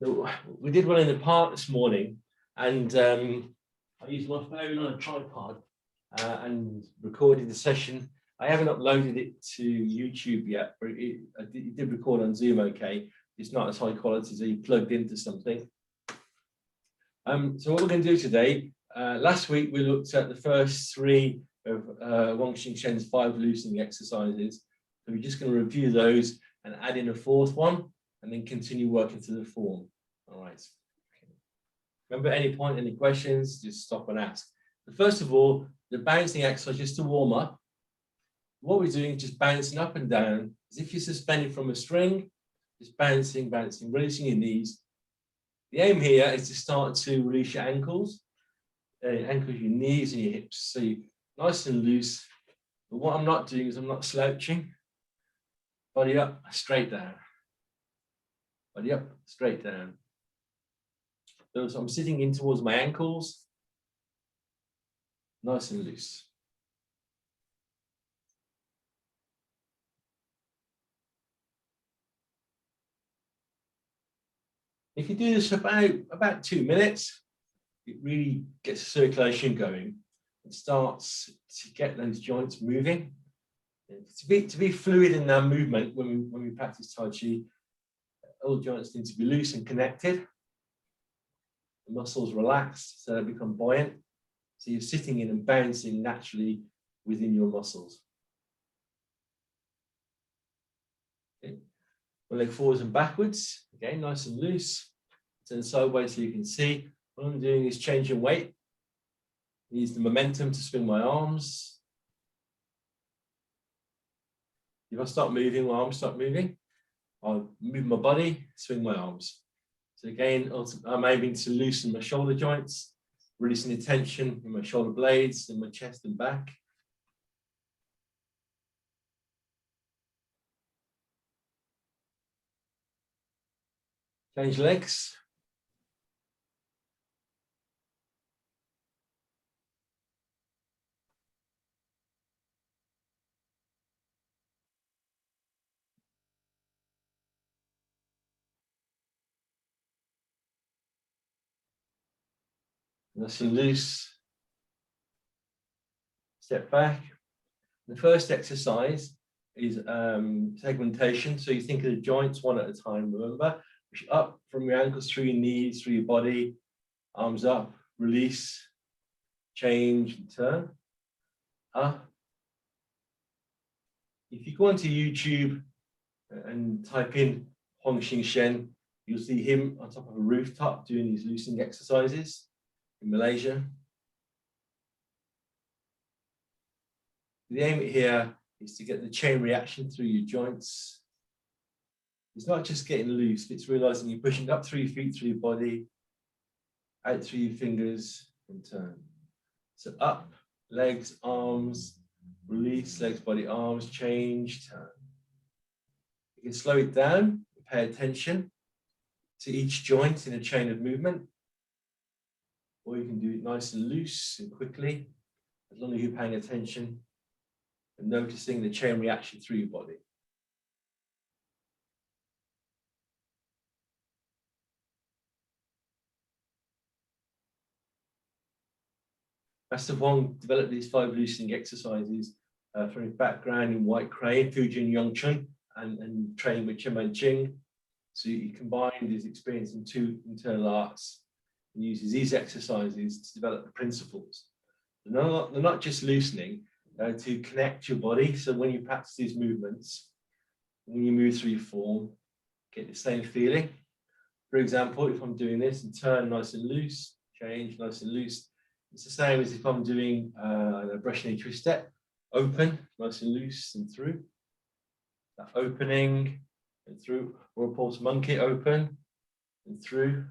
So we did one in the park this morning, and I used my phone on a tripod and recorded the session. I haven't uploaded it to YouTube yet, but it did record on Zoom okay. It's not as high quality as you plugged into something. So what we're going to do today, last week we looked at the first three of Huang Shen's 5 loosening exercises. So we're just going to review those and add in a fourth one, and then continue working through the form. All right. Remember, at any point, any questions, just stop and ask. But first of all, the bouncing exercise, just to warm up. What we're doing is just bouncing up and down, as if you're suspended from a string, just bouncing, bouncing, releasing your knees. The aim here is to start to release your ankles, your knees and your hips. So you're nice and loose. But what I'm not doing is I'm not slouching. Body up, straight down. Body up, straight down. So I'm sitting in towards my ankles, nice and loose. If you do this about 2 minutes, it really gets circulation going and starts to get those joints moving. To be fluid in their movement when we practice Tai Chi, all joints need to be loose and connected. The muscles relaxed, so they become buoyant. So you're sitting in and bouncing naturally within your muscles. Okay. One leg forwards and backwards, again, nice and loose. Turn sideways so you can see. What I'm doing is changing weight. Use the momentum to swing my arms. If I start moving, my arms start moving. I'll move my body, swing my arms. So again, I'm aiming to loosen my shoulder joints, releasing the tension in my shoulder blades, in my chest and back. Change legs. Nice and loose. Step back. The first exercise is segmentation. So you think of the joints one at a time, remember? Push up from your ankles through your knees, through your body, arms up, release, change, and turn. Up. If you go onto YouTube and type in Huang Shen, you'll see him on top of a rooftop doing these loosening exercises in Malaysia. The aim here is to get the chain reaction through your joints. It's not just getting loose, it's realizing you're pushing up through your feet, through your body, out through your fingers, and turn. So up, legs, arms, release, legs, body, arms, change, turn. You can slow it down, pay attention to each joint in a chain of movement, or you can do it nice and loose and quickly, as long as you're paying attention and noticing the chain reaction through your body. Master Huang developed these 5 loosening exercises from his background in White Crane, Fujin Yongchun, and training with Chen Ching. So he combined his experience in 2 internal arts and uses these exercises to develop the principles. They're not just loosening, to connect your body. So when you practice these movements, when you move through your form, get the same feeling. For example, if I'm doing this and turn nice and loose, change nice and loose, it's the same as if I'm doing a brush knee twist step, open, nice and loose and through. That opening and through, or a pulse monkey, open and through.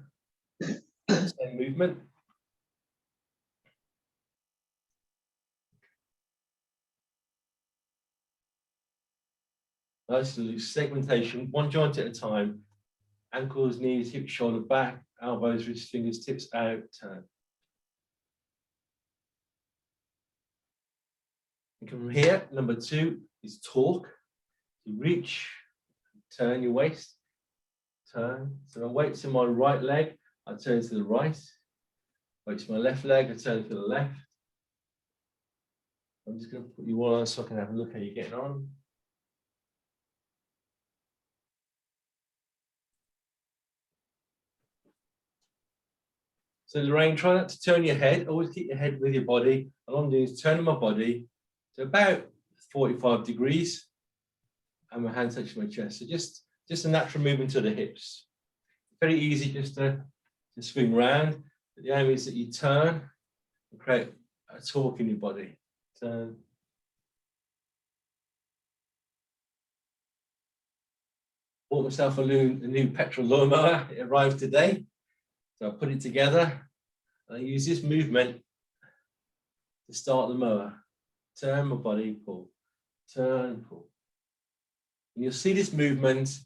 Same movement. Nice and loose segmentation, one joint at a time. Ankles, knees, hips, shoulder, back, elbows, wrist, fingers, tips out, turn. And from here, number 2 is torque. You reach, turn your waist, turn. So I weight to my right leg, I turn to the right. Weight to my left leg, I turn to the left. I'm just going to put you all on so I can have a look how you're getting on. So Lorraine, try not to turn your head. Always keep your head with your body. All I'm doing is turning my body to about 45 degrees. And my hand touches my chest. So just a natural movement to the hips. Very easy just to swing round. But the aim is that you turn and create a torque in your body. Turn. Bought myself a new petrol lawnmower. It arrived today. So I put it together. And I use this movement to start the mower. Turn my body, pull. Turn, pull. And you'll see this movement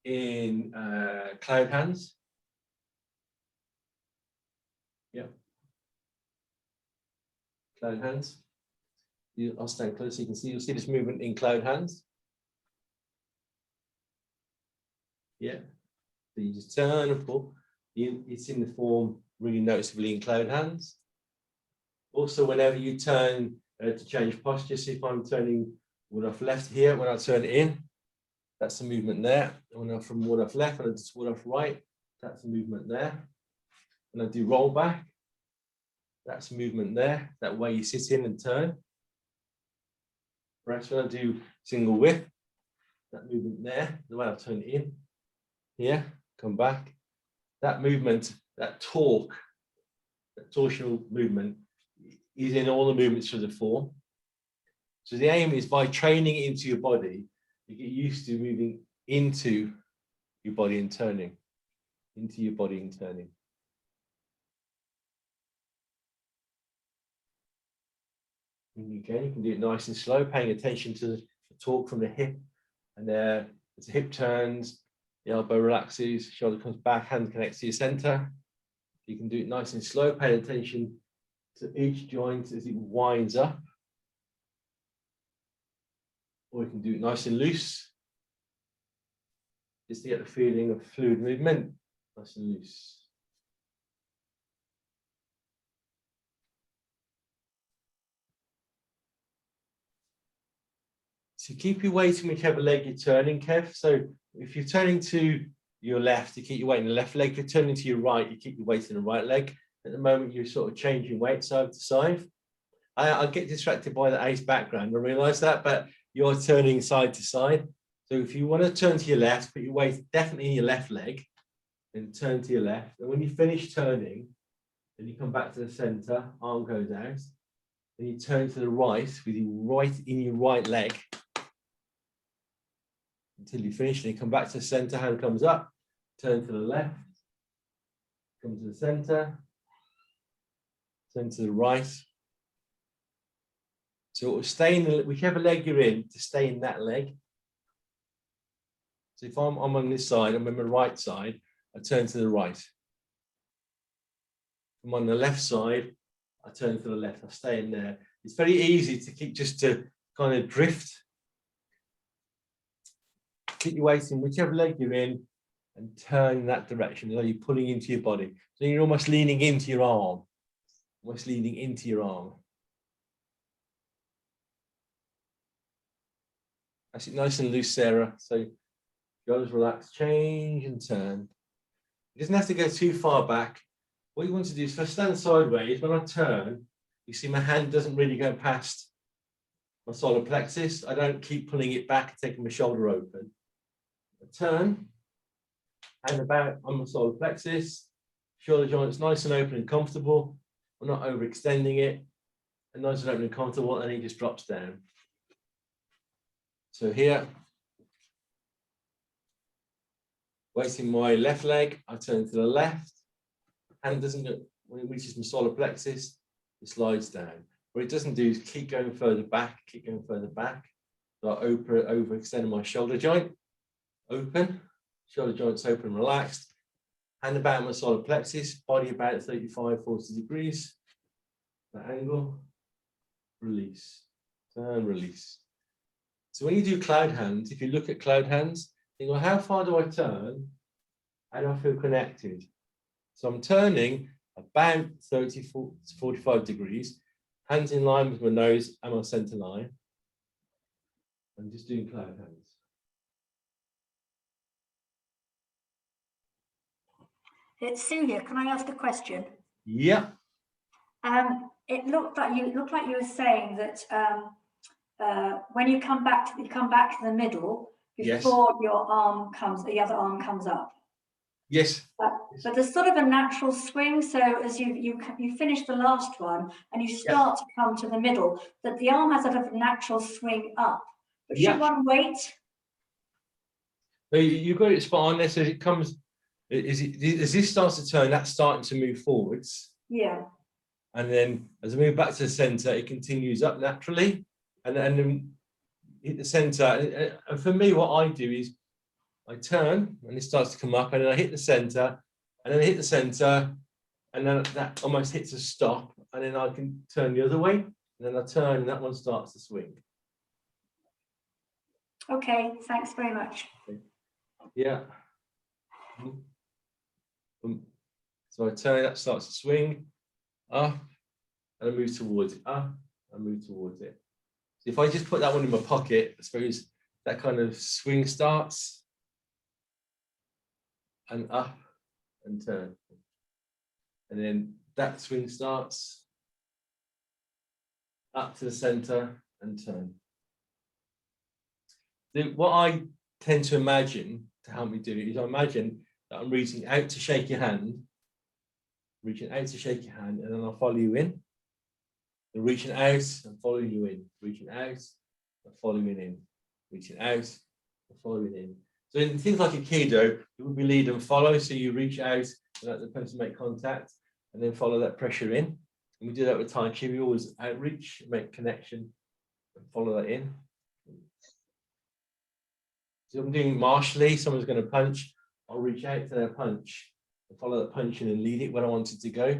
in cloud hands. Yep. Cloud hands. I'll stand close so you can see. You'll see this movement in cloud hands. Yeah. So you just turn and pull. It's in the form really noticeably in cloud hands. Also, whenever you turn to change posture, see if I'm turning wood off left here, when I turn it in, that's the movement there. When I'm from wood off left, and I just wood off right, that's the movement there. When I do roll back, that's the movement there. That way you sit in and turn. Whereas when I do single whip, that movement there, the way I turn it in, here, come back. That movement, that torque, that torsional movement is in all the movements of the form. So the aim is by training it into your body, you get used to moving into your body and turning, into your body and turning. And again, you can do it nice and slow, paying attention to the torque from the hip. And as the hip turns, the elbow relaxes, shoulder comes back, hand connects to your center. You can do it nice and slow, paying attention to each joint as it winds up. Or you can do it nice and loose, just to get the feeling of fluid movement, nice and loose. So keep your weight in whichever leg you're turning, Kev. So if you're turning to your left, you keep your weight in the left leg. If you're turning to your right, you keep your weight in the right leg. At the moment, you're sort of changing weight side to side. I get distracted by the ace background, I realise that, but you're turning side to side. So if you want to turn to your left, put your weight definitely in your left leg, then turn to your left. And when you finish turning, then you come back to the centre, arm goes out. Then you turn to the right with your right in your right leg until you finish. Then you come back to the centre, hand comes up, turn to the left, come to the centre, turn to the right. So stay in whichever leg you're in, to stay in that leg. So if I'm on this side, I'm on my right side, I turn to the right. If I'm on the left side, I turn to the left, I stay in there. It's very easy to keep just to kind of drift. Keep your weight in whichever leg you're in and turn in that direction. You're pulling into your body. So you're almost leaning into your arm. Almost leaning into your arm. That's it, nice and loose, Sarah. So shoulders relax, change and turn. It doesn't have to go too far back. What you want to do is, if I stand sideways, when I turn, you see my hand doesn't really go past my solar plexus. I don't keep pulling it back and taking my shoulder open. I turn, hand about on my solar plexus, shoulder joints nice and open and comfortable. We're not overextending it. And nice and open and comfortable, and it just drops down. So here, weighting my left leg, I turn to the left. Hand doesn't go, when it reaches my solar plexus, it slides down. What it doesn't do is keep going further back, keep going further back. So I overextend my shoulder joint, open, shoulder joints open, relaxed. Hand about my solar plexus, body about 35, 40 degrees. That angle, release, turn, release. So when you do cloud hands, if you look at cloud hands, you think, well, how far do I turn How do I feel connected? So I'm turning about 30 to 45 degrees, hands in line with my nose and my center line. I'm just doing cloud hands. It's Sue here. Can I ask a question? Yeah. It looked like you were saying that when you come back to the middle before your arm comes, the other arm comes up. Yes. But there's sort of a natural swing. So as you finish the last one and you start to come to the middle, that the arm has a sort of natural swing up. But should one wait? So you got it spot on there. So it comes, as this starts to turn, that's starting to move forwards. Yeah. And then as I move back to the center, it continues up naturally. And then hit the center. And for me, what I do is I turn and it starts to come up, and then I hit the center, and then I hit the center, and then that almost hits a stop, and then I can turn the other way, and then I turn and that one starts to swing. Okay, thanks very much. Yeah. So I turn, that starts to swing up, and I move towards it, up, and move towards it. So if I just put that one in my pocket, I suppose that kind of swing starts. And up and turn, and then that swing starts up to the center and turn. What I tend to imagine to help me do it is I imagine that I'm reaching out to shake your hand, and then I'll follow you in. And reaching out and following you in, reaching out and following in, reaching out and following in. So in things like Aikido, it would be lead and follow. So you reach out and let the person make contact, and then follow that pressure in. And we do that with Tai Chi. We always outreach, make connection, and follow that in. So I'm doing martially. Someone's going to punch. I'll reach out to their punch and follow that punch in and lead it where I want it to go.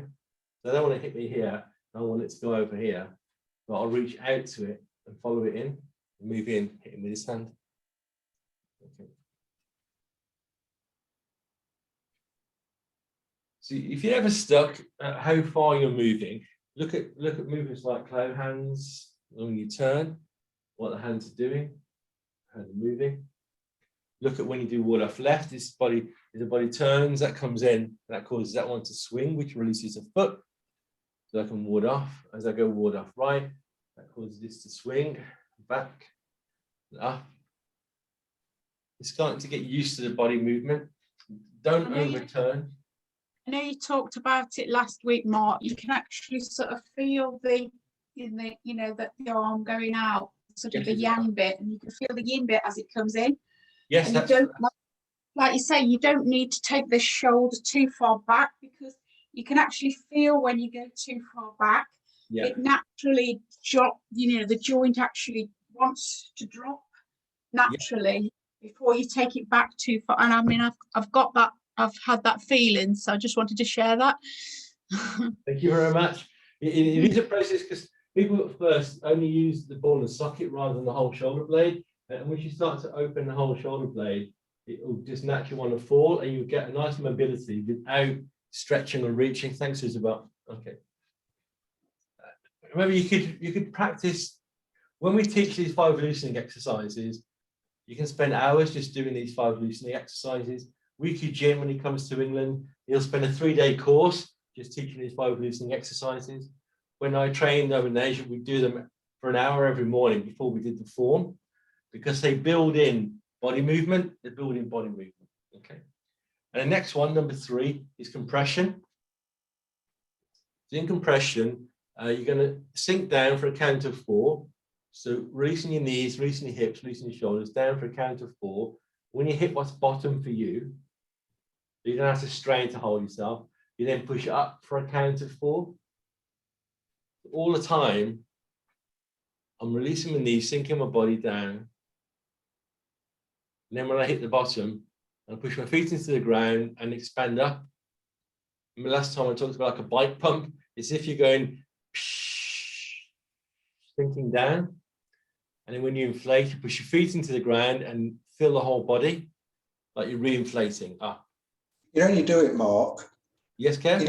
So I don't want to hit me here. I want it to go over here. But I'll reach out to it and follow it in, and move in, hit him with his hand. Okay. So if you're ever stuck at how far you're moving, look at movements like cloud hands. When you turn, what the hands are doing, how they're moving. Look at when you do ward off left. As the body turns, that comes in, that causes that one to swing, which releases a foot. So I can ward off. As I go ward off right, that causes this to swing back, up. It's starting to get used to the body movement. Don't overturn. I know you talked about it last week, Mark. You can actually sort of feel that the arm going out, sort of the yang bit, and you can feel the yin bit as it comes in. Yes, and you don't, like you say, you don't need to take the shoulder too far back, because you can actually feel when you go too far back, it naturally the joint actually wants to drop naturally before you take it back too far. And I mean, I've got that. I've had that feeling, so I just wanted to share that. Thank you very much. It is a process, because people at first only use the ball and socket rather than the whole shoulder blade. And once you start to open the whole shoulder blade, it will just naturally want to fall, and you get a nice mobility without stretching or reaching. Thanks, Isabel. Okay. Remember, you could practice when we teach these 5 loosening exercises. You can spend hours just doing these 5 loosening exercises. Weekly Jim, when he comes to England, he'll spend a 3-day course just teaching these 5 loosening exercises. When I trained over in Asia, we do them for an hour every morning before we did the form, because they build in body movement, they build in body movement. Okay. And the next one, number 3, is compression. So in compression, you're going to sink down for a count of 4. So releasing your knees, releasing your hips, releasing your shoulders, down for a count of 4. When you hit what's bottom for you, you don't have to strain to hold yourself. You then push up for a count of 4. All the time, I'm releasing my knees, sinking my body down. And then when I hit the bottom, I push my feet into the ground and expand up. And the last time I talked about like a bike pump, it's if you're going sinking down. And then when you inflate, you push your feet into the ground and feel the whole body, like you're re-inflating up. You know, when you do it, Mark. Yes, Kev?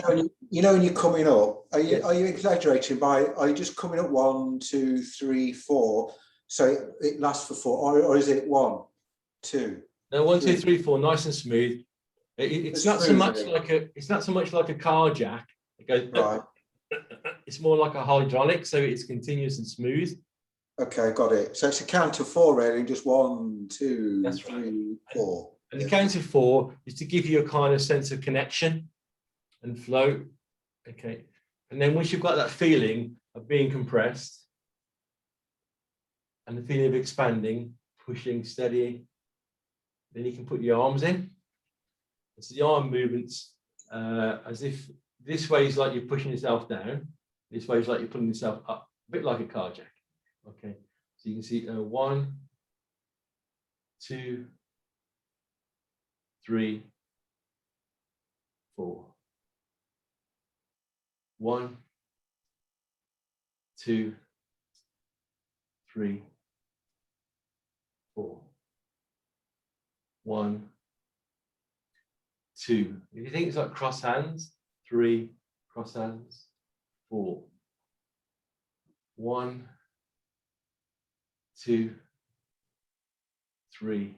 You know when you're coming up, are you Yes. are you exaggerating are you just coming up 1, 2, 3, 4? So it lasts for 4, or is it 1, 2? No, 1, 2, 3, 4, nice and smooth. It's not so much like a car jack. It goes right. It's more like a hydraulic, so it's continuous and smooth. Okay, got it. So it's a count of 4, really, just 1, 2, That's 3, right. 4. And the count of 4 is to give you a kind of sense of connection and flow. Okay. And then once you've got that feeling of being compressed and the feeling of expanding, pushing, steady, then you can put your arms in. So the arm movements, as if this way is like you're pushing yourself down, this way is like you're pulling yourself up, a bit like a car jack. Okay, so you can see 1, 2, 3, 4. 1, 2, 3, 4. 1, 2. If you think it's like cross hands, 3, cross hands, 4. 1, 2, 3,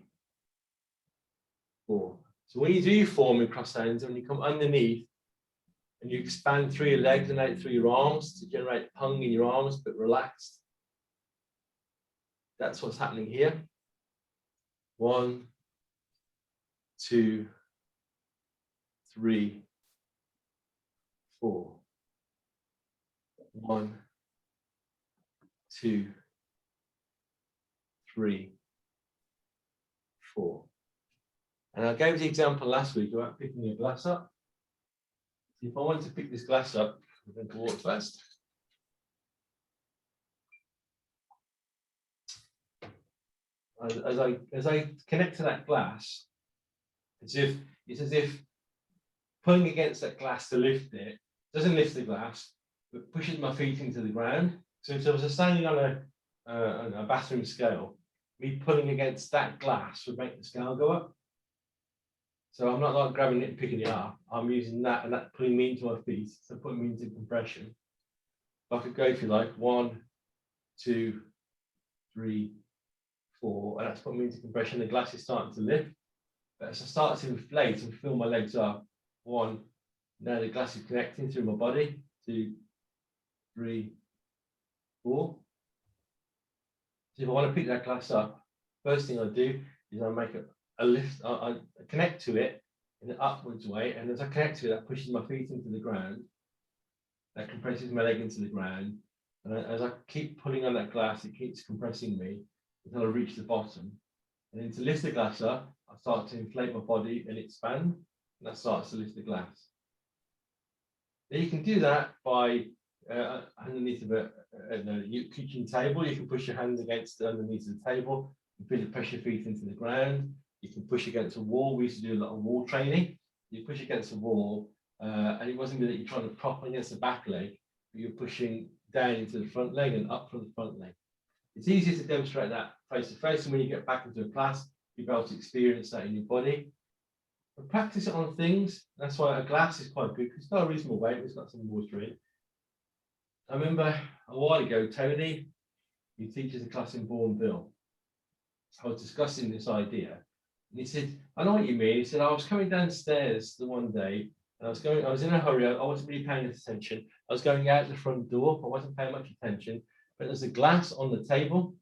4. So when you do your form in cross hands, when you come underneath and you expand through your legs and out through your arms to generate pung in your arms, but relaxed. That's what's happening here. 1, 2, 3, 4. 1, 2, 3, 4. And I gave the example last week about picking a glass up. If I want to pick this glass up, I'm going to walk fast. As I connect to that glass, it's as if pulling against that glass to lift it doesn't lift the glass, but pushes my feet into the ground. So if I was standing on a bathroom scale, me pulling against that glass would make the scale go up. So I'm not like grabbing it and picking it up. I'm using that and that pulling me into my feet, so putting me into compression. I could go, if you like, 1, 2, 3, 4, and that's putting me into compression. The glass is starting to lift. But as I start to inflate and fill my legs up, 1, now the glass is connecting through my body. 2, 3, 4. So if I want to pick that glass up, first thing I do is I make a lift. I connect to it in an upwards way, and as I connect to it, that pushes my feet into the ground. That compresses my leg into the ground, and as I keep pulling on that glass, it keeps compressing me until I reach the bottom. And then to lift the glass up, I start to inflate my body and expand, and that starts to lift the glass. Now you can do that by underneath of a kitchen table. You can push your hands against underneath the table. You can push your feet into the ground. You can push against a wall. We used to do a lot of wall training. You push against a wall, and it wasn't that you're trying to prop against the back leg, but you're pushing down into the front leg and up from the front leg. It's easier to demonstrate that face to face, and when you get back into a class, you'll be able to experience that in your body. But practice it on things. That's why a glass is quite good, because it's got a reasonable weight. It's got some water in it. I remember a while ago, Tony, he teaches a class in Bourneville. I was discussing this idea, and he said, "I know what you mean." He said, "I was coming downstairs the one day, and I was in a hurry. I wasn't really paying attention. I was going out the front door. I wasn't paying much attention. But there's a glass on the table,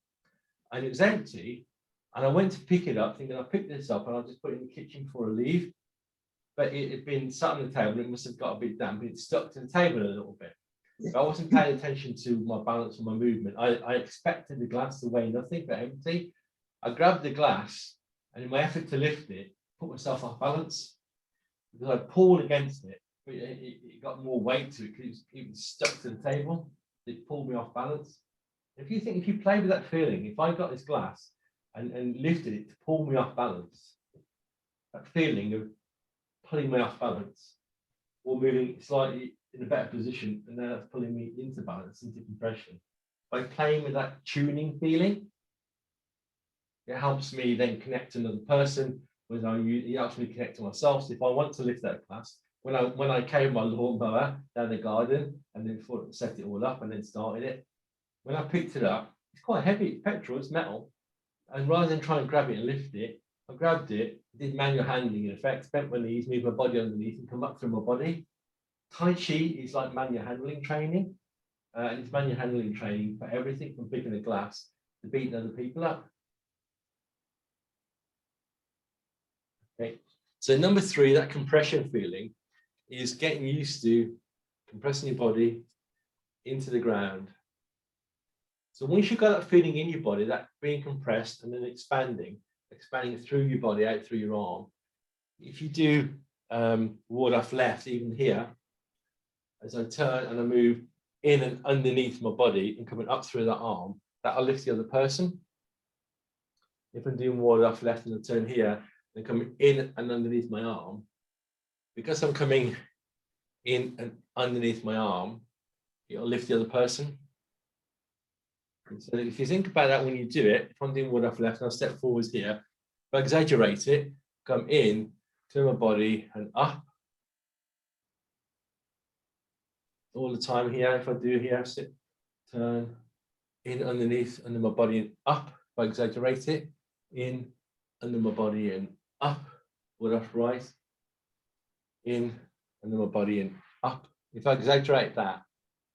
and it was empty. And I went to pick it up, thinking I'll pick this up and I'll just put it in the kitchen before I leave. But it had been sat on the table, and it must have got a bit damp. It stuck to the table a little bit. But I wasn't paying attention to my balance and my movement. I expected the glass to weigh nothing but empty. I grabbed the glass, and in my effort to lift it, put myself off balance because I pulled against it. But it got more weight to it because it was stuck to the table. It pulled me off balance. If you play with that feeling, if I got this glass and lifted it to pull me off balance, that feeling of pulling me off balance or moving slightly in a better position, and now that's pulling me into balance, into compression. By playing with that tuning feeling, it helps me then connect to another person, was it actually connect to myself. So if I want to lift that class, when I carried my lawnmower down the garden and then set it all up and then started it, when I picked it up, it's quite heavy, it's petrol, it's metal. And rather than try and grab it and lift it, I grabbed it, did manual handling in effect, bent my knees, moved my body underneath and come up through my body. Tai Chi is like manual handling training. And it's manual handling training for everything from picking a glass to beating other people up. Okay, so number 3, that compression feeling is getting used to compressing your body into the ground. So once you've got that feeling in your body, that being compressed and then expanding through your body, out through your arm. If you do ward off left, even here, as I turn and I move in and underneath my body and coming up through that arm, that'll lift the other person. If I'm doing ward off left and I turn here and coming in and underneath my arm, because I'm coming in and underneath my arm, it'll lift the other person. And so if you think about that when you do it, if I'm doing ward off left and I step forwards here, if I exaggerate it, come in, turn my body and up. All the time here, if I do here, sit, turn, in underneath, under my body and up. If I exaggerate it, in, under my body and up, ward off right, in, under my body and up. If I exaggerate that,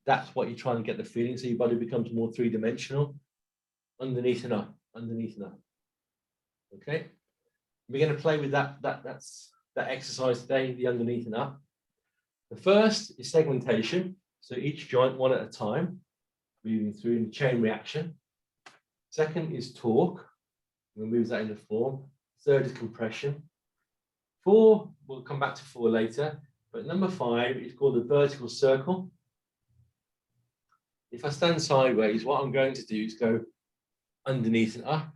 that's what you're trying to get the feeling, so your body becomes more 3-dimensional. Underneath and up, underneath and up. Okay, we're going to play with that exercise today, the underneath and up. The first is segmentation, so each joint one at a time, moving through in chain reaction. Second is torque, we'll move that into form. Third is compression. 4, we'll come back to 4 later, but number 5 is called the vertical circle. If I stand sideways, what I'm going to do is go underneath and up,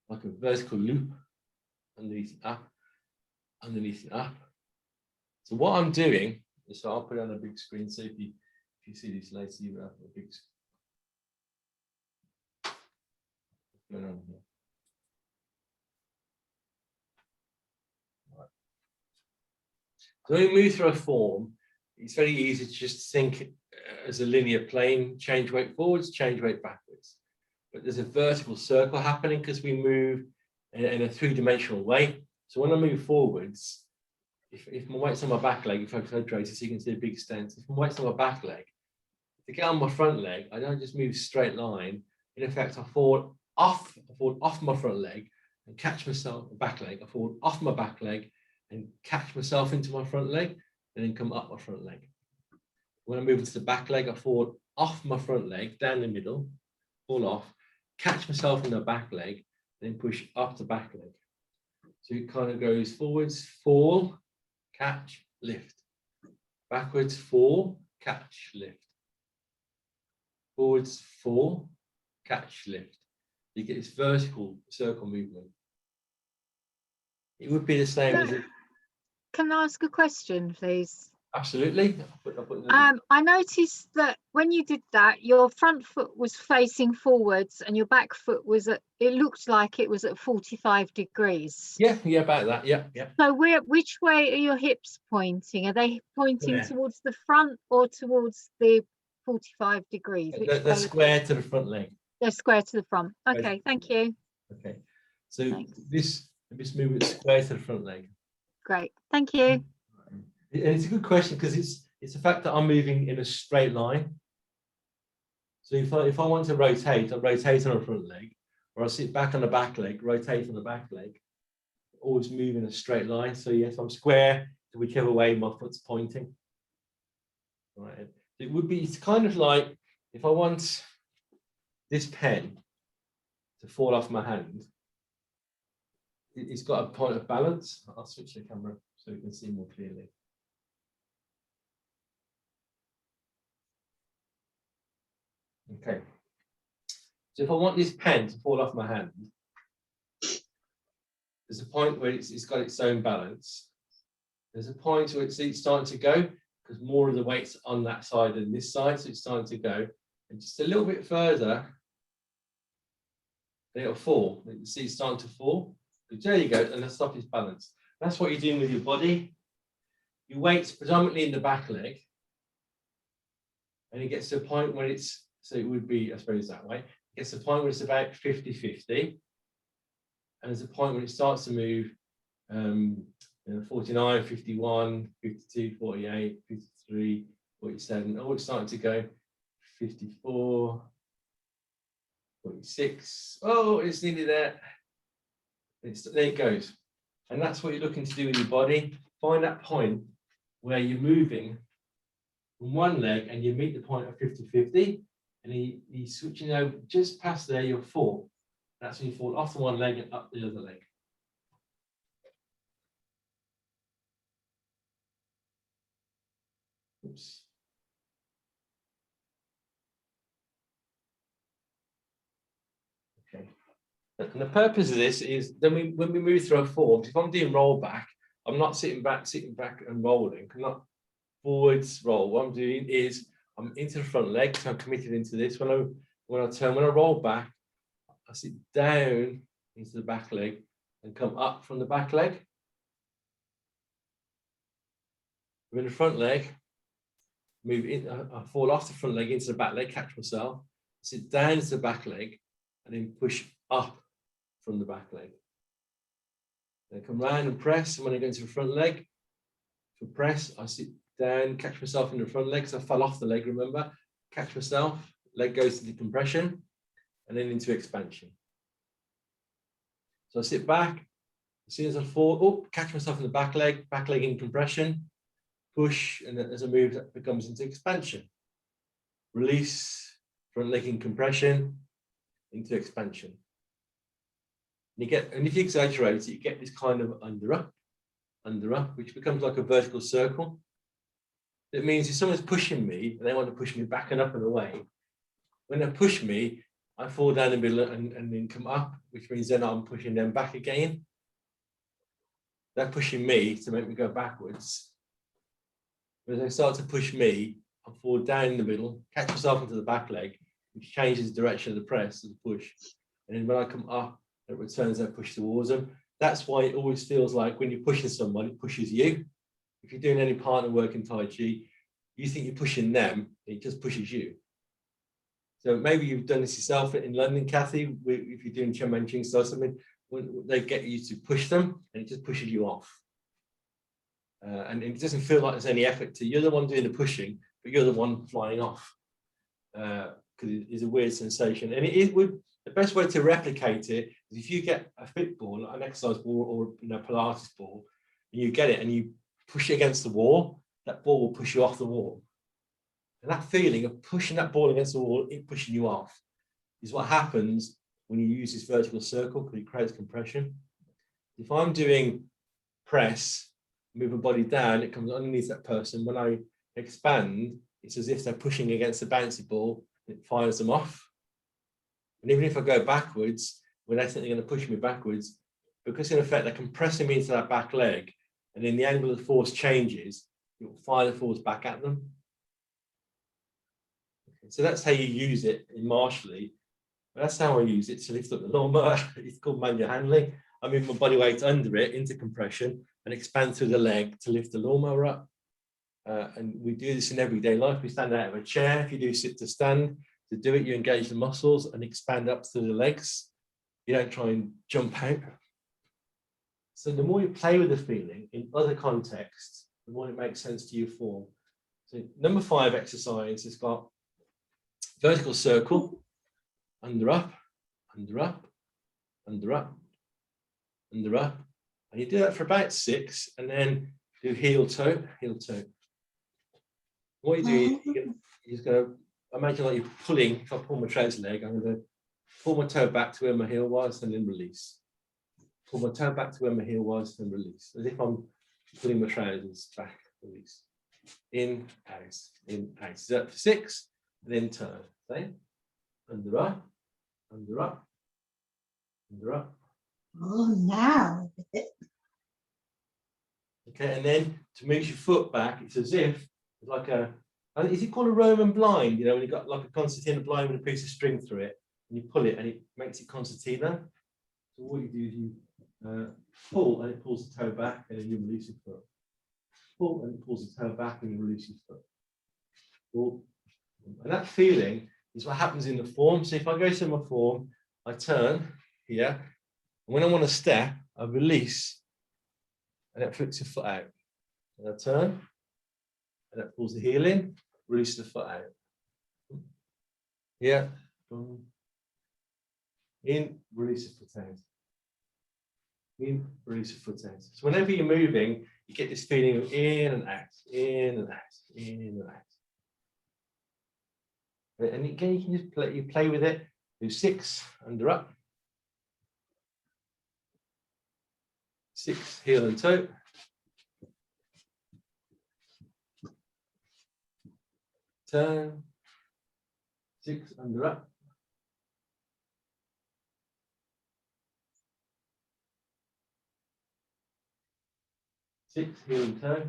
like a vertical loop, underneath and up, underneath and up. So what I'm doing is, so I'll put it on a big screen, so if you see this later, you will have a big screen. What's going on here? Right. So when we move through a form, it's very easy to just think as a linear plane, change weight forwards, change weight backwards. But there's a vertical circle happening because we move in a 3-dimensional way. So when I move forwards, if my weight's on my back leg, if I exaggerate it so you can see a big stance, if my weight's on my back leg, to get on my front leg, I don't just move straight line. In effect, I fall off my front leg and catch myself, back leg. I fall off my back leg and catch myself into my front leg and then come up my front leg. When I move into the back leg, I fall off my front leg, down the middle, fall off, catch myself in the back leg, then push up the back leg. So it kind of goes forwards, fall, catch, lift. Backwards, fall, catch, lift. Forwards, fall, catch, lift. You get this vertical circle movement. It would be the same as it. Can I ask a question, please? Absolutely. I noticed that when you did that, your front foot was facing forwards and your back foot was at, it looked like it was at 45 degrees. Yeah, about that. Yeah. So which way are your hips pointing? Are they pointing towards the front or towards the 45 degrees? They're square to the front leg. They're square to the front. Okay, thank you. Okay, so Thanks. this movement is square to the front leg. Great, thank you. And it's a good question because it's the fact that I'm moving in a straight line. So if I want to rotate, I'll rotate on the front leg, or I'll sit back on the back leg, rotate on the back leg, always move in a straight line. So yes, I'm square to whichever way my foot's pointing. Right. It's kind of like if I want this pen to fall off my hand, it's got a point of balance. I'll switch the camera so you can see more clearly. Okay, so if I want this pen to fall off my hand, there's a point where it's got its own balance. There's a point where it's starting to go because more of the weight's on that side than this side, so it's starting to go. And just a little bit further, then it'll fall. You see it's starting to fall. There you go, and the stop is balanced. That's what you're doing with your body. Your weight's predominantly in the back leg, and it gets to a point where it's, so it would be, I suppose, that way. It gets to a point where it's about 50-50, and there's a point when it starts to move 49, 51, 52, 48, 53, 47. Oh, it's starting to go 54, 46. Oh, it's nearly there. There it goes. And that's what you're looking to do with your body. Find that point where you're moving from one leg and you meet the point of 50-50, and he's switching over just past there, you'll fall. That's when you fall off the one leg and up the other leg. Oops. Okay. And the purpose of this is then when we move through our forms, if I'm doing roll back, I'm not sitting back and rolling. I'm not forwards roll. What I'm doing is I'm into the front leg, so I'm committed into this. When I roll back, I sit down into the back leg and come up from the back leg. I'm in the front leg, move in, I fall off the front leg into the back leg, catch myself, sit down into the back leg, and then push up from the back leg. Then come round and press, and when I go into the front leg, for press, I sit down, catch myself in the front leg, so I fell off the leg, remember? Catch myself, leg goes to decompression, and then into expansion. So I sit back, as soon as I fall, oh, catch myself in the back leg in compression, push, and then as I move, that becomes into expansion. Release, front leg in compression, into expansion. And if you exaggerate it, you get this kind of under up, which becomes like a vertical circle. It means if someone's pushing me and they want to push me back and up and away, when they push me, I fall down the middle and then come up, which means then I'm pushing them back again. They're pushing me to make me go backwards. When they start to push me, I fall down in the middle, catch myself into the back leg, which changes the direction of the press, of the push. And then when I come up, it returns that push towards them. That's why it always feels like when you're pushing someone, it pushes you. If you're doing any partner work in Tai Chi, you think you're pushing them, it just pushes you. So maybe you've done this yourself in London, Kathy, if you're doing Chen Manching style, something, when they get you to push them, and it just pushes you off. And it doesn't feel like there's any effort to you. You're the one doing the pushing, but you're the one flying off. Because it's a weird sensation. And the best way to replicate it is if you get a fit ball, an exercise ball, or Pilates ball, and you get it and you push it against the wall, that ball will push you off the wall. And that feeling of pushing that ball against the wall, it pushing you off, is what happens when you use this vertical circle, because it creates compression. If I'm doing press, move my body down, it comes underneath that person. When I expand, it's as if they're pushing against the bouncy ball, it fires them off. And even if I go backwards, when they think they're going to push me backwards, because in effect they're compressing me into that back leg, and then the angle of the force changes, it will fire the force back at them. Okay, so that's how you use it in martially. That's how I use it to lift up the lawnmower. It's called manual handling. I move my body weight under it into compression and expand through the leg to lift the lawnmower up. And we do this in everyday life. We stand out of a chair. If you do sit to stand, to do it, you engage the muscles and expand up through the legs. You don't try and jump out. So the more you play with the feeling in other contexts, the more it makes sense to your form. So number 5 exercise has got vertical circle, under up, under up, under up, under up. And you do that for about 6, and then do heel toe, heel toe. What you do is you're just going to imagine like you're pulling. If I pull my trouser leg, I'm going to pull my toe back to where my heel was and then release. Pull my toe back to where my heel was and release. As if I'm pulling my trousers back, release. In, out, in, out. So that for 6, then turn. Same. Under up, under up, under up. Oh, now. Okay, and then to move your foot back, it's as if it's like is it called a Roman blind? You know, when you've got like a concertina blind with a piece of string through it, and you pull it and it makes it concertina. So what you do is you Pull, and it pulls the toe back, and then you release your foot. Pull, and it pulls the toe back, and you release your foot. Pull. And that feeling is what happens in the form. So if I go to my form, I turn here, and when I want to step, I release, and it flicks the foot out. And I turn, and that pulls the heel in, release the foot out. Yeah. In, release the foot out. In, release the foot out. So whenever you're moving, you get this feeling of in and out, in and out, in and out. And again, you can just play with it. Do 6, under up. 6, heel and toe. Turn. 6, under up. Six, heel and toe.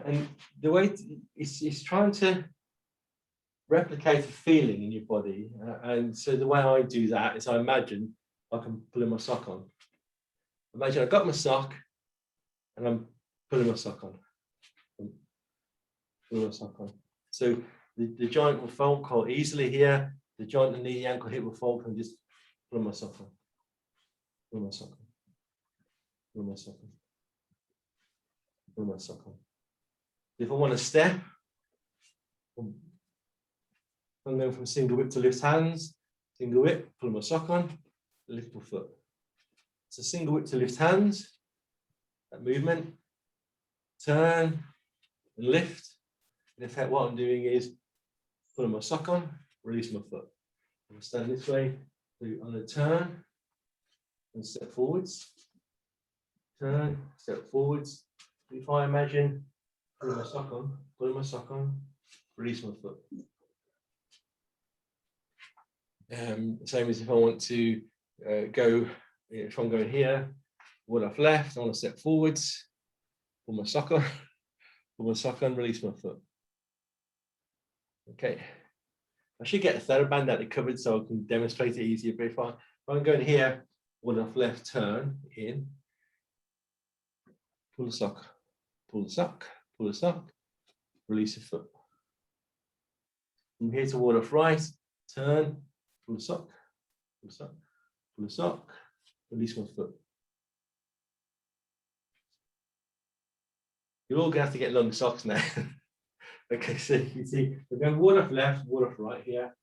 And the way it's trying to replicate a feeling in your body. And so the way I do that is I imagine like I'm pulling my sock on. Imagine I've got my sock and I'm pulling my sock on. Pulling my sock on. So the joint will fold quite easily here. The joint and the ankle hip will fold and just pull my sock on. Pull my sock on. Pull my sock on. Pull my sock on. If I want to step, I'm going from single whip to lift hands, single whip, pull my sock on, lift my foot. So single whip to lift hands, that movement, turn and lift. In effect, what I'm doing is pulling my sock on, release my foot. I'm stand this way, so I'm going to turn and step forwards, turn, step forwards. If I imagine pulling my sock on, release my foot. Same as if I want to go, if I'm going here, what I've left, I want to step forwards, pull my sock on, release my foot. Okay. I should get a TheraBand that it covered so I can demonstrate it easier. But if I'm going here, what I've left, turn in, pull the sock, pull the sock, pull the sock, release the foot. From here to what I've right, turn, pull the sock, pull the sock, pull the sock, release my foot. You're all going to have to get long socks now. Okay, so you can see we're going one off left, one off right here.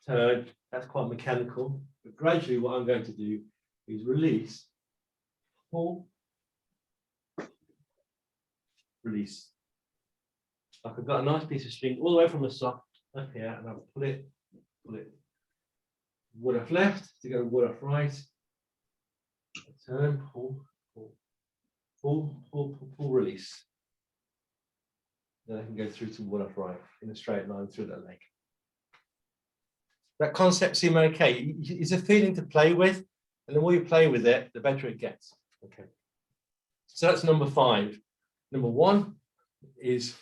Turn, that's quite mechanical. But gradually what I'm going to do is release, pull, release. Like I've got a nice piece of string all the way from the sock up here, and I'll pull it, Wood off left to go wood off right. Turn, pull, pull, pull, pull, pull, pull, release. Then I can go through to wood off right in a straight line through that leg. That concept seems okay. It's a feeling to play with, and the more you play with it, the better it gets. Okay. So that's number 5. Number 1 is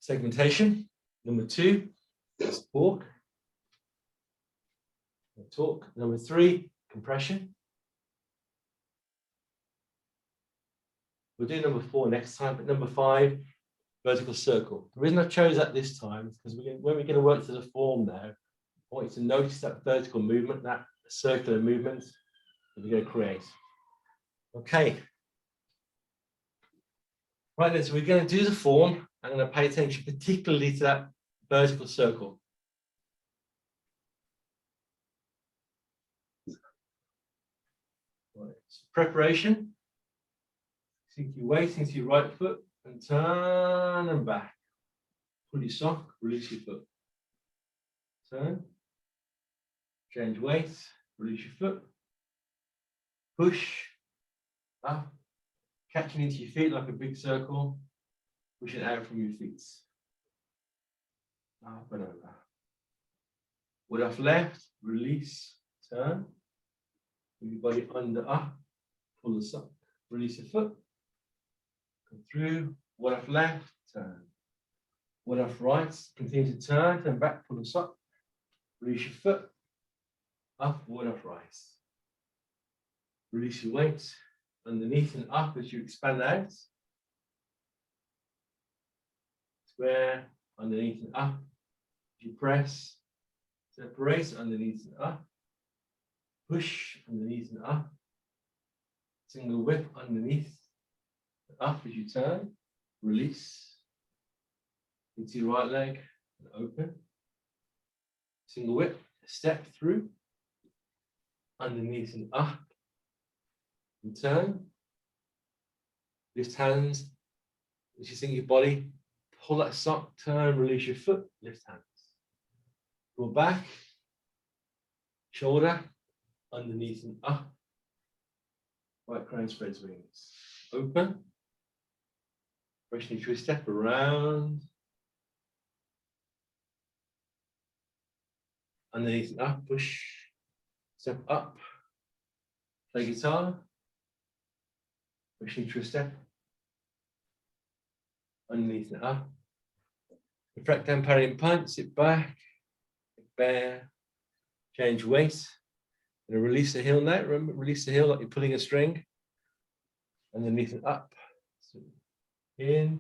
segmentation. Number 2 is talk. Talk. Number 3, compression. We'll do number 4 next time, but number 5, vertical circle. The reason I chose that this time is because when we're going to work to the form now, I want you to notice that vertical movement, that circular movement that we're going to create. Okay. Right then, so we're going to do the form. I'm going to pay attention particularly to that vertical circle. Right. So preparation. Sink your weight into your right foot and turn and back. Pull your sock, release your foot. Turn. Change weight, release your foot. Push up, catching into your feet like a big circle, pushing out from your feet. Up and over. Wood off left, release, turn. Move your body under, up, pull the sock, release your foot. Come through, wood off left, turn. Ward off right, continue to turn back, pull the sock, release your foot, up, ward off right. Release your weight, underneath and up as you expand out. Square, underneath and up. As you press, separate, underneath and up. Push, underneath and up. Single whip, underneath and up as you turn. Release. Into your right leg and open. Single whip, step through. Underneath and up. And turn. Lift hands. As you sink your body, pull that sock, turn, release your foot, lift hands. Go back, shoulder, underneath and up. Right crown spreads wings. Open. Pressing through a step around. Underneath and up, push. Step up. Play guitar. Pushing through a step. Underneath and up. Reflect down, parallel punch, sit back. Bear. Change weight. And release the heel now. Remember, release the heel like you're pulling a string. Underneath and up. So in.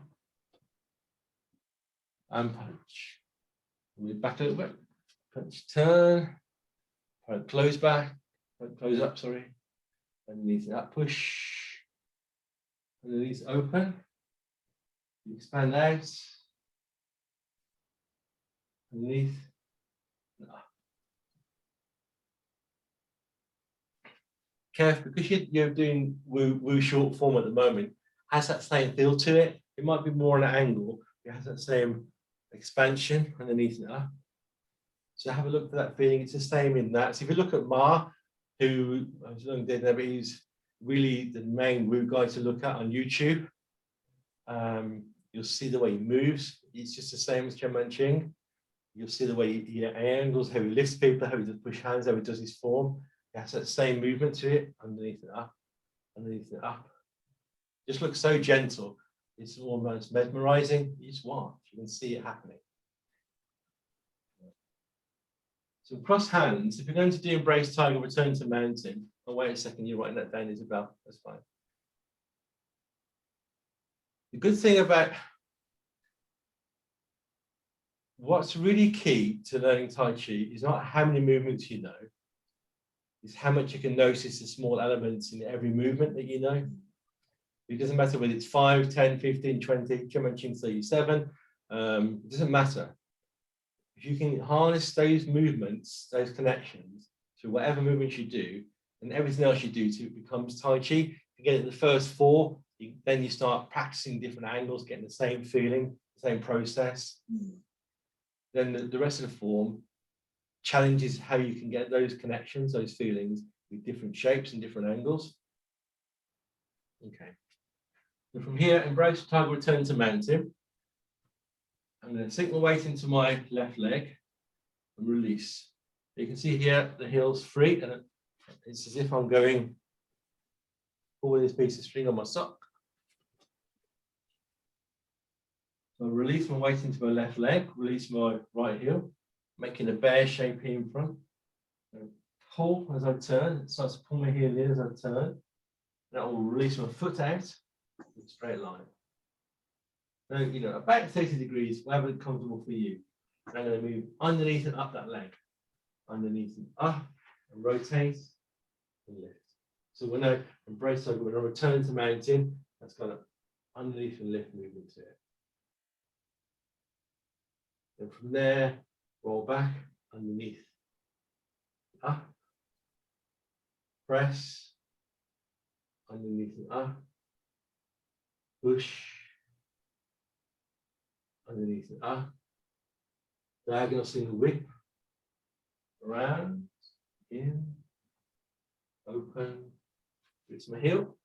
And punch. Move back a little bit. Punch, turn. Close back. Close up, sorry. Underneath and up, push. Underneath, open. You expand out. Underneath. And up. Careful, because you're doing woo short form at the moment, has that same feel to it. It might be more on an angle. It has that same expansion underneath and up. So have a look for that feeling. It's the same in that. So if you look at Ma, who I was long dead there, but he's really the main woo guy to look at on YouTube. You'll see the way he moves. It's just the same as Chen Manching. You'll see the way he angles, how he lifts people, how he does push hands, how he does his form. It has that same movement to it, underneath and up, underneath and up. Just looks so gentle. It's almost mesmerizing. You just watch, you can see it happening. So cross hands, if you're going to do embrace tiger, return to mountain. Oh, wait a second, you're writing that down, Isabel. That's fine. The good thing about what's really key to learning Tai Chi is not how many movements you know, it's how much you can notice the small elements in every movement that you know. It doesn't matter whether it's 5, 10, 15, 20, Chen Manching 37, it doesn't matter. If you can harness those movements, those connections to whatever movements you do, and everything else you do to it becomes Tai Chi. If you get it the first 4, then you start practicing different angles, getting the same feeling, the same process. Then the rest of the form challenges how you can get those connections, those feelings with different shapes and different angles. Okay. So from here, embrace tiger, return to mountain. I'm going to sink my weight into my left leg and release. You can see here the heel's free, and it's as if I'm going forward this piece of string on my sock. So release my weight into my left leg, release my right heel, making a bear shape here in front. And pull as I turn, it starts to pull my heel in as I turn. That will release my foot out in a straight line. Now, you know, about 30 degrees, whatever comfortable for you. And I'm going to move underneath and up that leg. Underneath and up, and rotate and lift. So when I embrace tiger, when I return to mountain, that's kind of underneath and lift movement to it. And from there, roll back, underneath, up, press, underneath and up, push, underneath and up, diagonal single whip, around, in, open, it's my heel,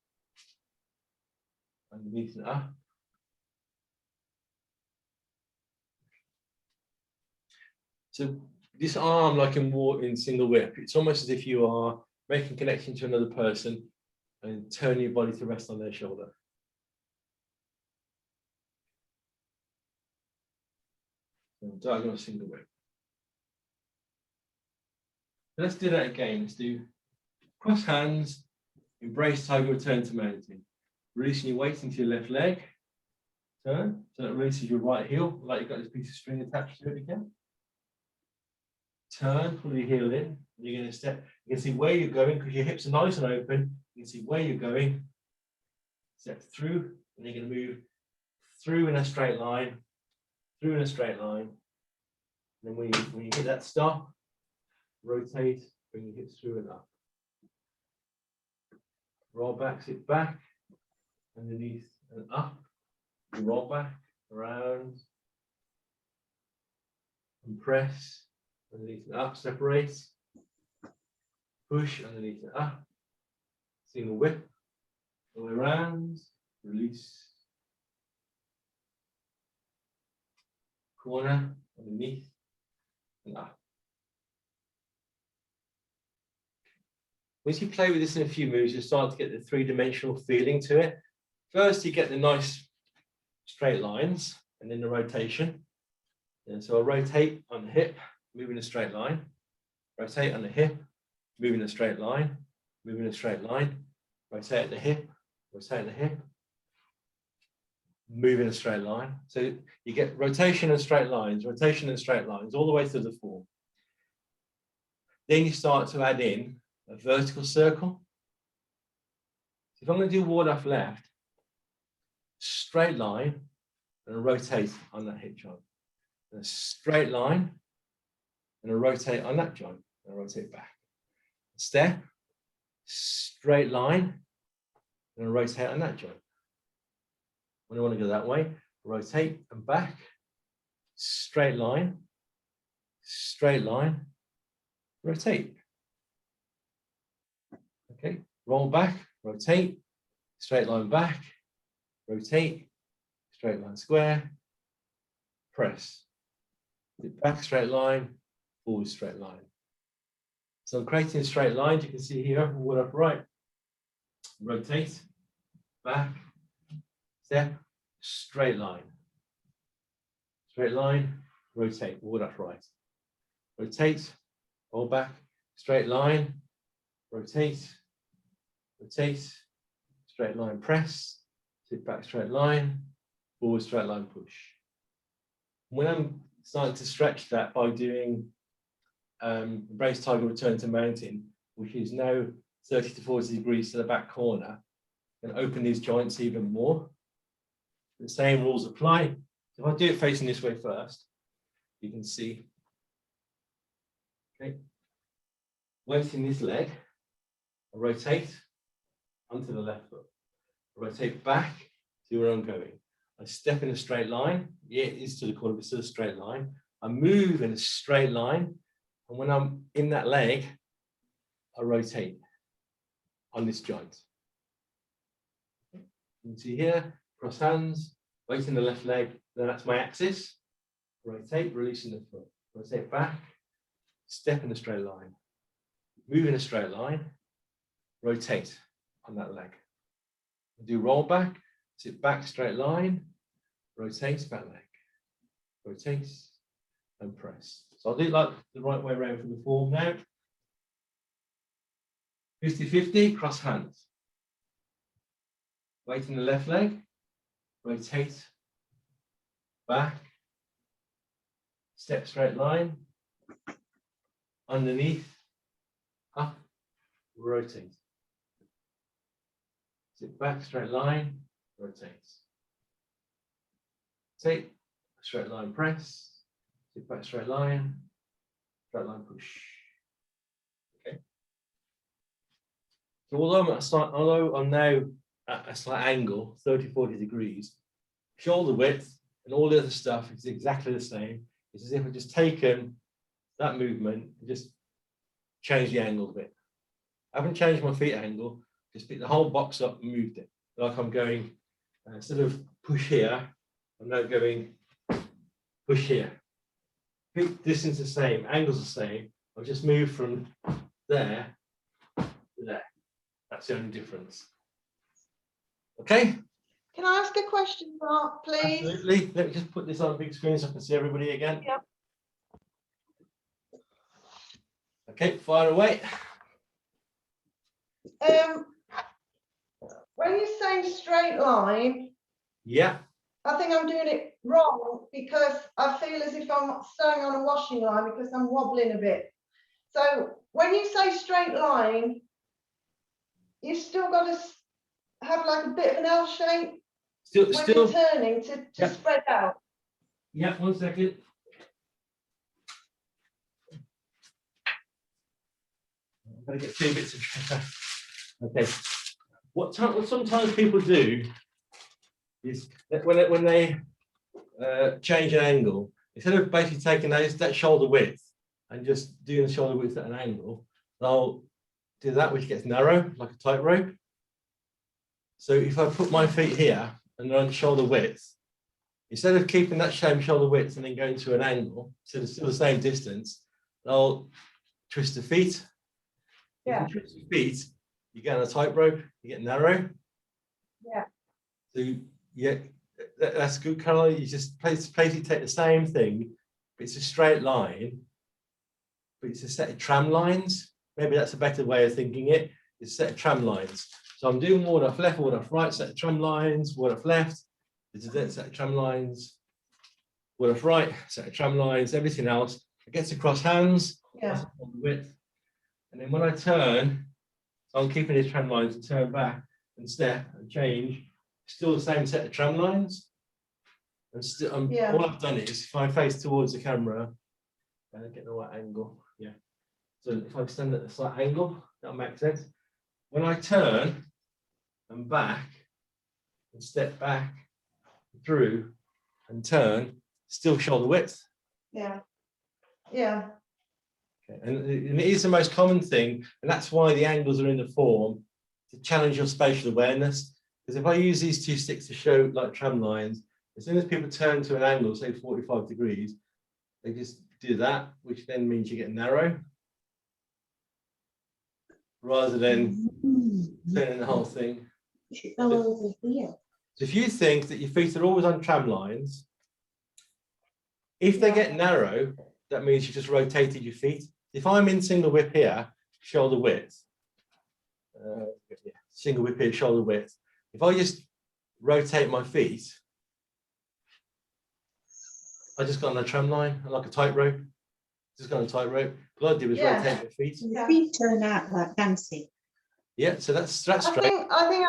underneath and up. So this arm, like in single whip, it's almost as if you are making connection to another person and turning your body to rest on their shoulder. diagonal single whip. Let's do that again. Let's do cross hands, embrace tiger, return to mountain. Releasing your weight into your left leg. Turn, so that releases your right heel, like you've got this piece of string attached to it again. Turn, pull your heel in. You're going to step. You can see where you're going because your hips are nice and open. You can see where you're going. Step through, and you're going to move through in a straight line, through in a straight line. And then when you hit that stop, rotate, bring your hips through and up. Roll back, sit back, underneath and up. You roll back, around, and press, underneath and up, separate, push, underneath and up, single whip, all the way around, release, corner, underneath and up. Once you play with this in a few moves, you'll start to get the three-dimensional feeling to it. First, you get the nice straight lines and then the rotation. And so I'll rotate on the hip, move in a straight line, rotate on the hip, move in a straight line, move in a straight line, rotate at the hip, rotate at the hip, move in a straight line. So you get rotation and straight lines all the way through the form. Then you start to add in a vertical circle. So if I'm going to do ward off left, straight line and a rotate on that hip joint. And a straight line and a rotate on that joint and a rotate back. Step, straight line and a rotate on that joint. When I want to go that way, rotate and back, straight line, rotate. Okay, roll back, rotate, straight line back, rotate, straight line square, press. Back straight line, forward straight line. So I'm creating a straight line. You can see here, ward up right, rotate, back, step, straight line, rotate, ward up right, rotate, roll back, straight line, rotate, straight line press, sit back straight line, forward straight line push. When I'm starting to stretch that by doing embrace tiger, return to mountain, which is now 30 to 40 degrees to the back corner, and open these joints even more. The same rules apply. If I do it facing this way first, you can see, okay, weight in this leg, I rotate onto the left foot, I rotate back to where I'm going. I step in a straight line. Yeah, it is to the corner, but it's still a straight line. I move in a straight line. And when I'm in that leg, I rotate on this joint. You can see here, cross hands, weight in the left leg. Then that's my axis. Rotate, releasing the foot. Rotate back, step in a straight line. Move in a straight line, rotate on that leg. Do roll back. Sit back, straight line, rotate, back leg, rotate, and press. So I'll do it like the right way around from the form now. 50-50, cross hands. Weight in the left leg, rotate, back, step straight line, underneath, up, rotate. Sit back, straight line, rotates. Take straight line press, sit back straight line push. Okay. So although I'm now at a slight angle, 30-40 degrees, shoulder width and all the other stuff is exactly the same. It's as if I've just taken that movement and just changed the angle a bit. I haven't changed my feet angle, just picked the whole box up and moved it. Like I'm going, instead of push here, I'm now going push here. Feet distance the same, angle's the same. I've just moved from there to there. That's the only difference. Okay, Can I ask a question, Mark, please? Absolutely. Let me just put this on big screen so I can see everybody again. Yep. Okay, fire away. When you're saying straight line, Yeah. I think I'm doing it wrong because I feel as if I'm staying on a washing line because I'm wobbling a bit. So when you say straight line, you've still got to have like a bit of an L shape when you're turning to spread out. Yeah, 1 second. I'm going to get 2 bits of okay. What sometimes people do is that when they change an angle, instead of basically taking that shoulder width and just doing the shoulder width at an angle, they'll do that, which gets narrow, like a tightrope. So if I put my feet here and they're on shoulder width, instead of keeping that same shoulder width and then going to an angle, so it's still the same distance, they'll twist the feet. Yeah. If you twist your feet, you get on a tightrope, you get narrow. Yeah. So yeah, that's good, Caroline. You just basically take the same thing, but it's a straight line, but it's a set of tram lines. Maybe that's a better way of thinking it. It's a set of tram lines. So I'm doing ward off left, ward off right, set of tram lines, ward off left. It's a set of tram lines, ward off right, set of tram lines, everything else. It gets across hands, Yeah. on the width. And then when I turn, so I'm keeping these tram lines and turn back and step and change, still the same set of tram lines. And still, all I've done is if I face towards the camera and get the right angle, yeah. So if I stand at the slight angle, that'll make sense. When I turn and back and step back through and turn, still shoulder width. Yeah. Yeah. Okay. And it is the most common thing, and that's why the angles are in the form to challenge your spatial awareness. Because if I use these 2 sticks to show like tram lines, as soon as people turn to an angle, say 45 degrees, they just do that, which then means you get narrow, rather than turning the whole thing. You should go over here. So if you think that your feet are always on tram lines, if they get narrow, that means you just rotated your feet. If I'm in single whip here, shoulder width, single whip here, shoulder width. If I just rotate my feet, I just got on a tram line, like a tightrope. Just got on a tightrope. All I did was rotate my feet. Your feet turn out like dancing. Yeah, so that's straight. I think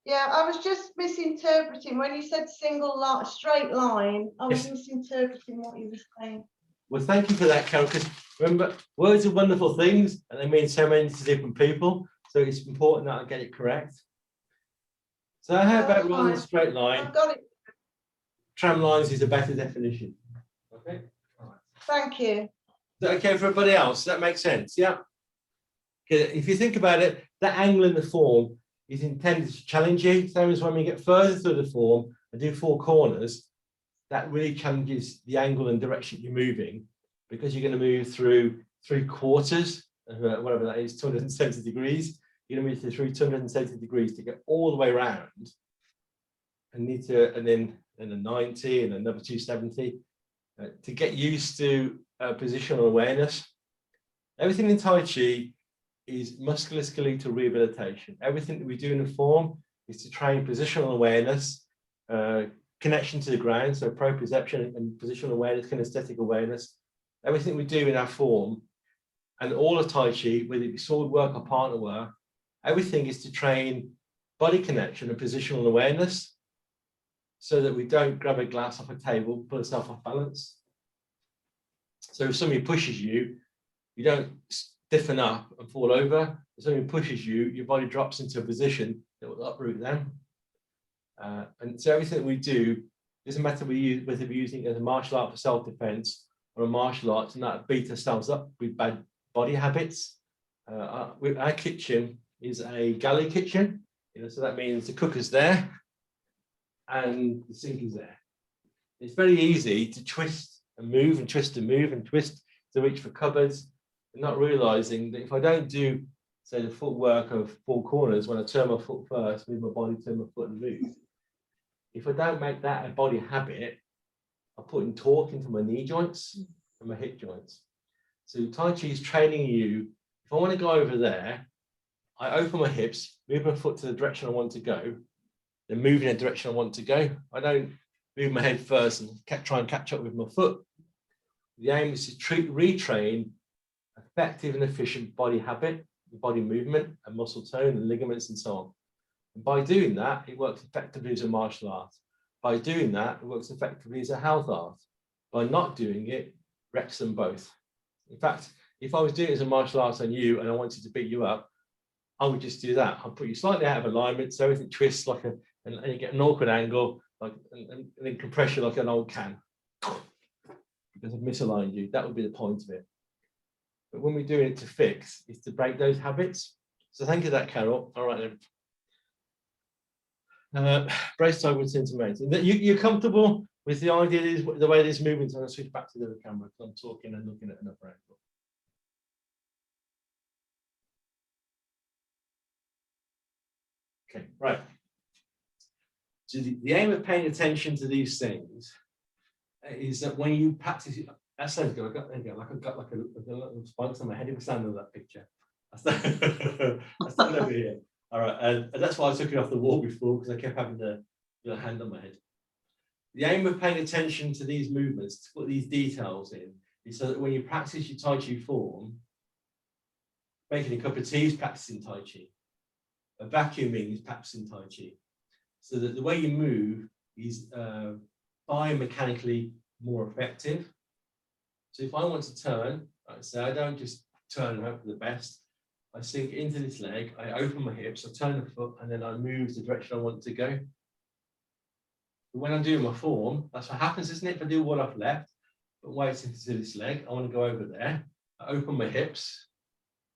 I was just misinterpreting when you said straight line. I was misinterpreting what you were saying. Well, thank you for that, Carol, because remember, words are wonderful things and they mean so many to different people. So it's important that I get it correct. So how about rather than straight line? I've got it. Tram lines is a better definition. Okay. All right. Thank you. Is that okay for everybody else? Does that make sense? Yeah. Okay. If you think about it, that angle in the form is intended to challenge you. Same as when we get further through the form and do 4 corners, that really challenges the angle and direction you're moving, because you're going to move through 3/4, whatever that is, 270 degrees. You're going to move through 270 degrees to get all the way around, and then a 90 and another 270 to get used to positional awareness. Everything in Tai Chi is musculoskeletal rehabilitation. Everything that we do in the form is to train positional awareness, connection to the ground, so proprioception and positional awareness, kinesthetic awareness. Everything we do in our form and all of Tai Chi, whether it be sword work or partner work, everything is to train body connection and positional awareness so that we don't grab a glass off a table, put ourselves off balance. So if somebody pushes you, you don't stiffen up and fall over. If somebody pushes you, your body drops into a position that will uproot them. And so everything that we do, doesn't matter whether we're using it as a martial art for self-defense or a martial arts, and that beat ourselves up with bad body habits. Our kitchen is a galley kitchen, so that means the cooker's there and the sink is there. It's very easy to twist and move and twist and move and twist to reach for cupboards, and not realizing that if I don't do say the footwork of 4 corners, when I turn my foot first, move my body, turn my foot and move. If I don't make that a body habit, I'm putting torque into my knee joints and my hip joints. So Tai Chi is training you. If I want to go over there, I open my hips, move my foot to the direction I want to go, then move in the direction I want to go. I don't move my head first and try and catch up with my foot. The aim is to retrain effective and efficient body habit, body movement, and muscle tone, and ligaments, and so on. And by doing that, it works effectively as a martial art. By doing that, it works effectively as a health art. By not doing it, it wrecks them both. In fact, if I was doing it as a martial art on you and I wanted to beat you up, I would just do that. I'll put you slightly out of alignment, so everything twists like and you get an awkward angle, like and then compress you like an old can. Because I've misaligned you. That would be the point of it. But when we're doing it to fix, it's to break those habits. So thank you for that, Carol. All right then. Brace sideways into main. You're comfortable with the idea, the way this movement? I'm going to switch back to the other camera because I'm talking and looking at another angle. Okay, right. So the aim of paying attention to these things is that when you practice it, that's so good. I've got like a little spikes on my head if I stand on that picture. I stand over here. All right, and that's why I took it off the wall before, because I kept having the hand on my head. The aim of paying attention to these movements, to put these details in, is so that when you practice your Tai Chi form, making a cup of tea is practicing Tai Chi. A vacuuming is practicing Tai Chi. So that the way you move is biomechanically more effective. So if I want to turn, like I say, I don't just turn and hope for the best. I sink into this leg, I open my hips, I turn the foot, and then I move the direction I want to go. But when I'm doing my form, that's what happens, isn't it? If I do one off left, but weight into this leg, I want to go over there. I open my hips,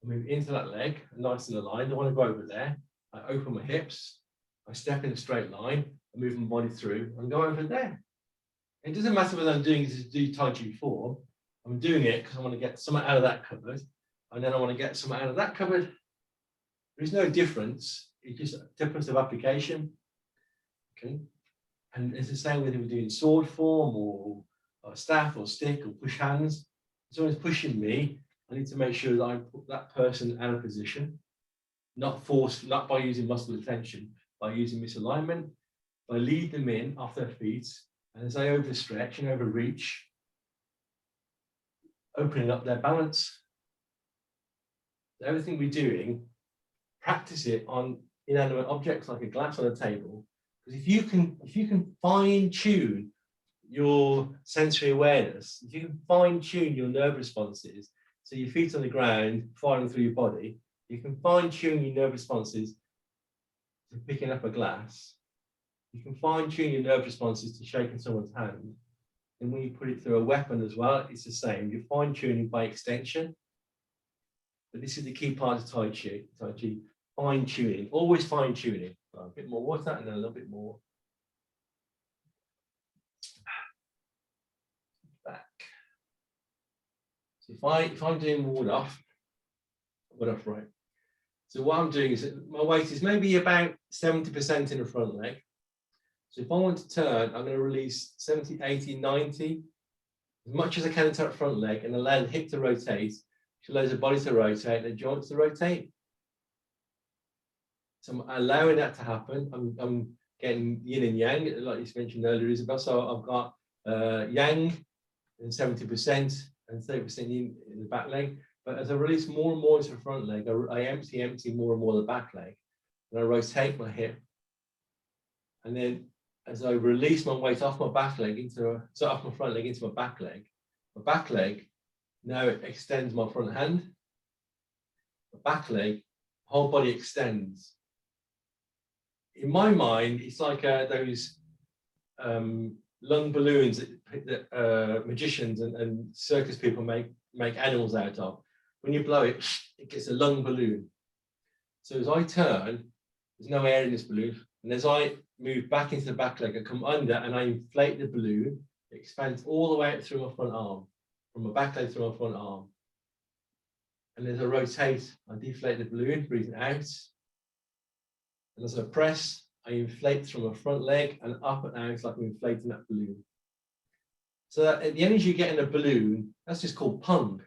I move into that leg, nice and aligned. I want to go over there. I open my hips, I step in a straight line, I move my body through, and go over there. It doesn't matter whether I'm doing this to do Tai Chi form. I'm doing it because I want to get something out of that cupboard, and then I want to get something out of that cupboard. There's no difference. It's just a difference of application. Okay, and it's the same whether we're doing sword form or staff or stick or push hands. If someone's pushing me, I need to make sure that I put that person out of position, not by using muscle tension, by using misalignment, by lead them in off their feet, and as they overstretch and overreach, opening up their balance. So everything we're doing, practice it on inanimate objects like a glass on a table. Because if you can fine tune your sensory awareness, if you can fine tune your nerve responses, so your feet on the ground, firing through your body, you can fine tune your nerve responses to picking up a glass. You can fine tune your nerve responses to shaking someone's hand. And when you put it through a weapon as well, it's the same. You're fine tuning by extension. But this is the key part of Tai Chi. Tai Chi, fine tuning, always fine tuning. A bit more water and then a little bit more. Back. So if I'm doing ward off right. So what I'm doing is my weight is maybe about 70% in the front leg. So if I want to turn, I'm going to release 70, 80, 90, as much as I can into that front leg, and allow the hip to rotate, which allows the body to rotate and the joints to rotate. So I'm allowing that to happen. I'm getting yin and yang, like you mentioned earlier, Isabel. So I've got yang and 70% and 30% in the back leg. But as I release more and more into the front leg, I empty more and more the back leg, and I rotate my hip. And then as I release my weight off my back leg off my front leg into my back leg now it extends my front hand. My back leg, whole body extends. In my mind, it's like those lung balloons that magicians and circus people make animals out of. When you blow it, it gets a lung balloon. So as I turn, there's no air in this balloon. And as I move back into the back leg, I come under and I inflate the balloon. It expands all the way out through my front arm, from my back leg through my front arm. And as I rotate, I deflate the balloon, breathing out. And as I press, I inflate from a front leg and up and out like I'm inflating that balloon. So that the energy you get in a balloon, that's just called pung.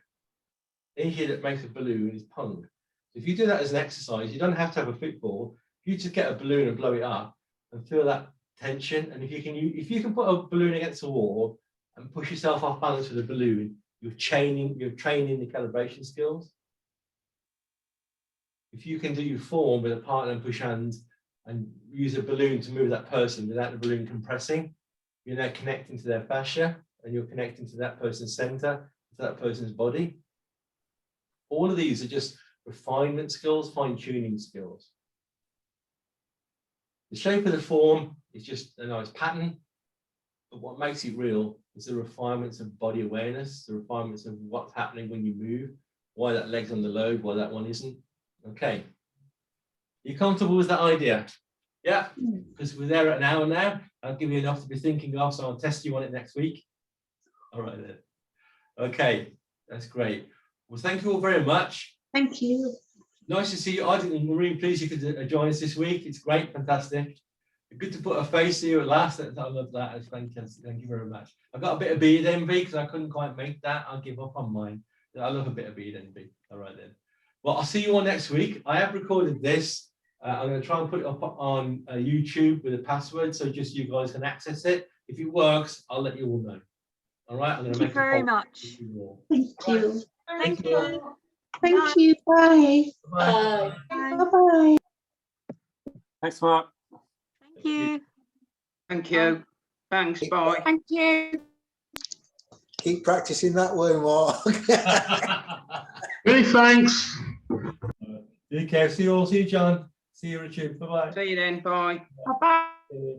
The energy that makes a balloon is pung. So if you do that as an exercise, you don't have to have a football. You just get a balloon and blow it up and feel that tension. And if you can put a balloon against a wall and push yourself off balance with a balloon, you're training the calibration skills. If you can do your form with a partner and push hands and use a balloon to move that person without the balloon compressing, you're now connecting to their fascia and you're connecting to that person's center, to that person's body. All of these are just refinement skills, fine-tuning skills. The shape of the form is just a nice pattern, but what makes it real is the refinements of body awareness, the refinements of what's happening when you move, why that leg's on the load, why that one isn't. Okay. You comfortable with that idea? Yeah, because we're there at an hour now. I'll give you enough to be thinking of, so I'll test you on it next week. All right then. Okay, that's great. Well, thank you all very much. Thank you. Nice to see you. I'm really pleased you could join us this week. It's great, fantastic. Good to put a face to you at last. I love that. It's fantastic. Thank you very much. I got a bit of beard envy because I couldn't quite make that. I'll give up on mine. I love a bit of beard envy. All right then. Well, I'll see you all next week. I have recorded this. I'm going to try and put it up on YouTube with a password so just you guys can access it. If it works, I'll let you all know. All right. I'm going to make Thank you very much. Thank you. Thank you. Thank you. Bye. Bye. Bye. Bye-bye. Thanks, Mark. Thank you. Thank you. Thanks. Bye. Thank you. Keep practicing that word, Mark. Many thanks. Take care. See you all. See you, John. See you, Richard. Bye-bye. See you then. Bye. Bye-bye.